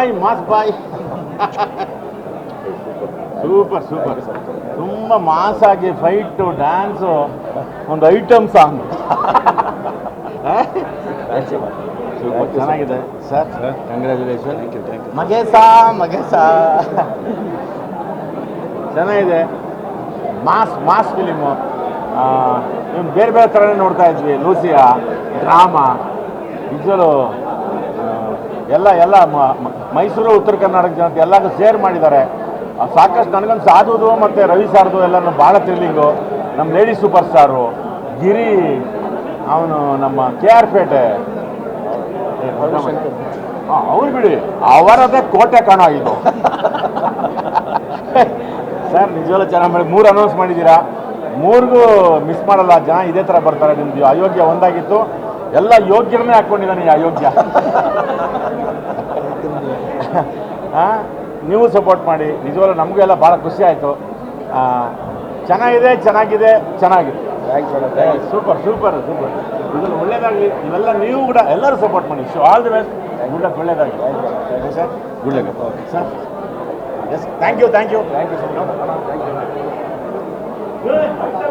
ಬಾಯ್ mass ಬಾಯ್. Super super, ತುಂಬ ಮಾಸಾಗಿ fight, dance, ಒಂದು item song. Super ಚೆನ್ನಾಗಿದೆ ಸರ್, ಕಂಗ್ರ್ಯಾಚುಲೇಷನ್. ಮಗೇಶ ಚೆನ್ನಾಗಿದೆ, ಮಾಸ್ ಮಾಸ್ ಫಿಲಿಮು. ಇವ್ನು ಬೇರೆ ಬೇರೆ ಥರನೇ ನೋಡ್ತಾ ಇದ್ವಿ, ಲೂಸಿಯಾ ಡ್ರಾಮಾ, ನಿಜಲು ಎಲ್ಲ ಮೈಸೂರು ಉತ್ತರ ಕರ್ನಾಟಕ ಜನತೆ ಎಲ್ಲರೂ ಶೇರ್ ಮಾಡಿದ್ದಾರೆ. ಸಾಕಷ್ಟು ನನಗೊಂದು ಸಾಧುದು ಮತ್ತು ರವಿ ಸಾರ್ದು ಎಲ್ಲನೂ ಭಾಳ ಥ್ರಿಲ್ಲಿಂಗು. ನಮ್ಮ ಲೇಡಿ ಸೂಪರ್ ಸ್ಟಾರು ಗಿರಿ, ಅವನು ನಮ್ಮ KR ಪೇಟೆ, ಅವ್ರು ಬಿಡಿ, ಅವರದೇ ಕೋಟೆ ಕಾಣೋ ಇದು. ಸರ್ ನಿಜವಲ್ಲ ಚೆನ್ನಾಗಿ ಮಾಡಿ, 3 ಅನೌನ್ಸ್ ಮಾಡಿದ್ದೀರಾ, 3ಗೂ ಮಿಸ್ ಮಾಡಲ್ಲ ಜನ, ಇದೇ ಥರ ಬರ್ತಾರೆ. ನಿಮ್ಮದು ಅಯೋಗ್ಯ ಒಂದಾಗಿತ್ತು, ಎಲ್ಲ ಯೋಗ್ಯರನ್ನೇ ಹಾಕ್ಕೊಂಡಿದ್ದಾನೆ ಈ ಅಯೋಗ್ಯ. ನೀವು ಸಪೋರ್ಟ್ ಮಾಡಿ, ನಿಜವಲ್ಲ ನಮಗೂ ಎಲ್ಲ ಭಾಳ ಖುಷಿ ಆಯಿತು. ಚೆನ್ನಾಗಿದೆ. ಸೂಪರ್ ಸೂಪರ್ ಸೂಪರ್, ಇದನ್ನು ಒಳ್ಳೇದಾಗಲಿ. ಇವೆಲ್ಲ ನೀವು ಕೂಡ ಎಲ್ಲರೂ ಸಪೋರ್ಟ್ ಮಾಡಿ. All the best, good luck, ಒಳ್ಳೇದಾಗಲಿ sir, good luck sir. Yes, thank you sir.